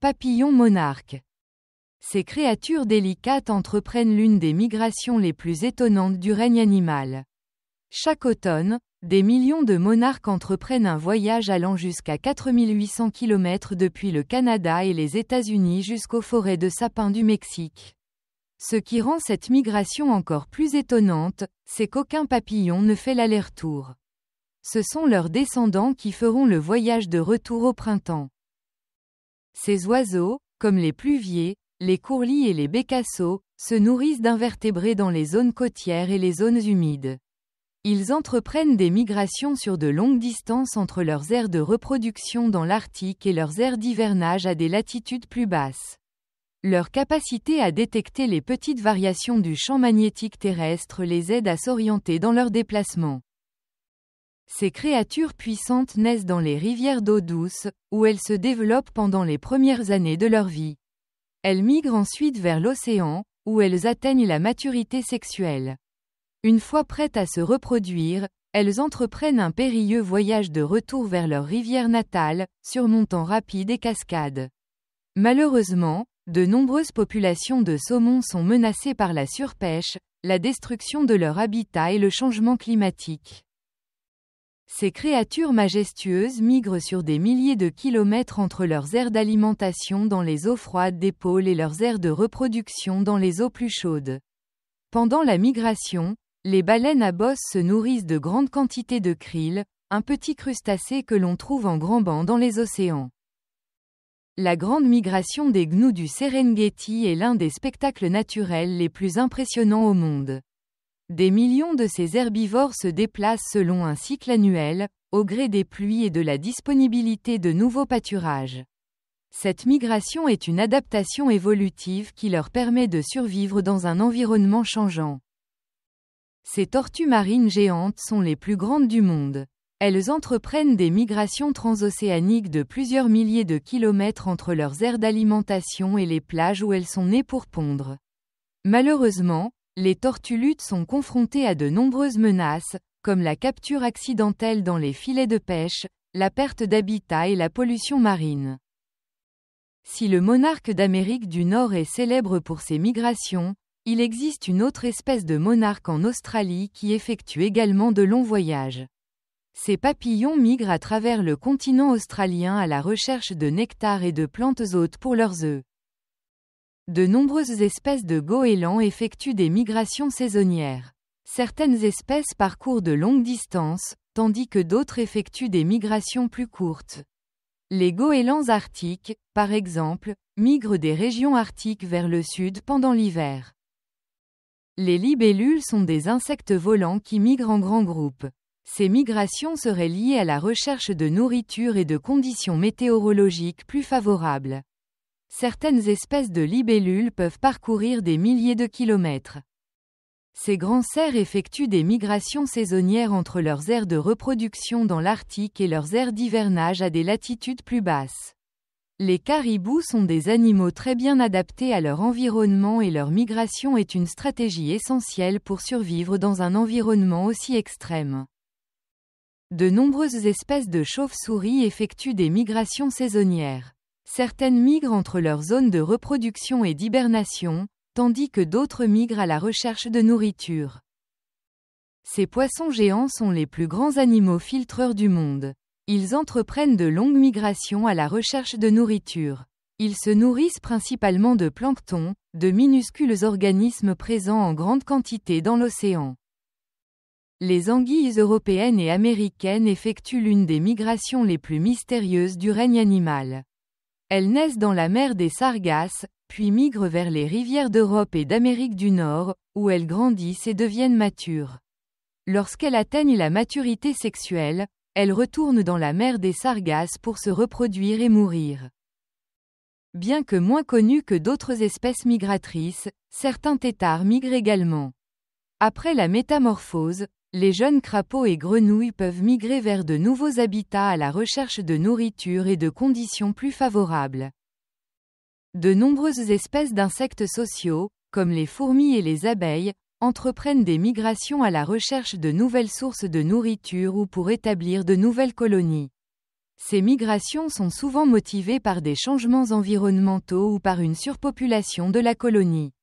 papillons monarques. Ces créatures délicates entreprennent l'une des migrations les plus étonnantes du règne animal. Chaque automne, des millions de monarques entreprennent un voyage allant jusqu'à 4800 km depuis le Canada et les États-Unis jusqu'aux forêts de sapins du Mexique. Ce qui rend cette migration encore plus étonnante, c'est qu'aucun papillon ne fait l'aller-retour. Ce sont leurs descendants qui feront le voyage de retour au printemps. Ces oiseaux, comme les pluviers, les courlis et les bécassos, se nourrissent d'invertébrés dans les zones côtières et les zones humides. Ils entreprennent des migrations sur de longues distances entre leurs aires de reproduction dans l'Arctique et leurs aires d'hivernage à des latitudes plus basses. Leur capacité à détecter les petites variations du champ magnétique terrestre les aide à s'orienter dans leurs déplacements. Ces créatures puissantes naissent dans les rivières d'eau douce, où elles se développent pendant les premières années de leur vie. Elles migrent ensuite vers l'océan, où elles atteignent la maturité sexuelle. Une fois prêtes à se reproduire, elles entreprennent un périlleux voyage de retour vers leur rivière natale, surmontant rapides et cascades. Malheureusement, de nombreuses populations de saumons sont menacées par la surpêche, la destruction de leur habitat et le changement climatique. Ces créatures majestueuses migrent sur des milliers de kilomètres entre leurs aires d'alimentation dans les eaux froides des pôles et leurs aires de reproduction dans les eaux plus chaudes. Pendant la migration, les baleines à bosse se nourrissent de grandes quantités de krill, un petit crustacé que l'on trouve en grand banc dans les océans. La grande migration des gnous du Serengeti est l'un des spectacles naturels les plus impressionnants au monde. Des millions de ces herbivores se déplacent selon un cycle annuel, au gré des pluies et de la disponibilité de nouveaux pâturages. Cette migration est une adaptation évolutive qui leur permet de survivre dans un environnement changeant. Ces tortues marines géantes sont les plus grandes du monde. Elles entreprennent des migrations transocéaniques de plusieurs milliers de kilomètres entre leurs aires d'alimentation et les plages où elles sont nées pour pondre. Malheureusement, les tortulutes sont confrontées à de nombreuses menaces, comme la capture accidentelle dans les filets de pêche, la perte d'habitat et la pollution marine. Si le monarque d'Amérique du Nord est célèbre pour ses migrations, il existe une autre espèce de monarque en Australie qui effectue également de longs voyages. Ces papillons migrent à travers le continent australien à la recherche de nectar et de plantes hôtes pour leurs œufs. De nombreuses espèces de goélands effectuent des migrations saisonnières. Certaines espèces parcourent de longues distances, tandis que d'autres effectuent des migrations plus courtes. Les goélands arctiques, par exemple, migrent des régions arctiques vers le sud pendant l'hiver. Les libellules sont des insectes volants qui migrent en grands groupes. Ces migrations seraient liées à la recherche de nourriture et de conditions météorologiques plus favorables. Certaines espèces de libellules peuvent parcourir des milliers de kilomètres. Ces grands cerfs effectuent des migrations saisonnières entre leurs aires de reproduction dans l'Arctique et leurs aires d'hivernage à des latitudes plus basses. Les caribous sont des animaux très bien adaptés à leur environnement et leur migration est une stratégie essentielle pour survivre dans un environnement aussi extrême. De nombreuses espèces de chauves-souris effectuent des migrations saisonnières. Certaines migrent entre leurs zones de reproduction et d'hibernation, tandis que d'autres migrent à la recherche de nourriture. Ces poissons géants sont les plus grands animaux filtreurs du monde. Ils entreprennent de longues migrations à la recherche de nourriture. Ils se nourrissent principalement de plancton, de minuscules organismes présents en grande quantité dans l'océan. Les anguilles européennes et américaines effectuent l'une des migrations les plus mystérieuses du règne animal. Elles naissent dans la mer des Sargasses, puis migrent vers les rivières d'Europe et d'Amérique du Nord, où elles grandissent et deviennent matures. Lorsqu'elles atteignent la maturité sexuelle, elles retournent dans la mer des Sargasses pour se reproduire et mourir. Bien que moins connus que d'autres espèces migratrices, certains têtards migrent également. Après la métamorphose, les jeunes crapauds et grenouilles peuvent migrer vers de nouveaux habitats à la recherche de nourriture et de conditions plus favorables. De nombreuses espèces d'insectes sociaux, comme les fourmis et les abeilles, entreprennent des migrations à la recherche de nouvelles sources de nourriture ou pour établir de nouvelles colonies. Ces migrations sont souvent motivées par des changements environnementaux ou par une surpopulation de la colonie.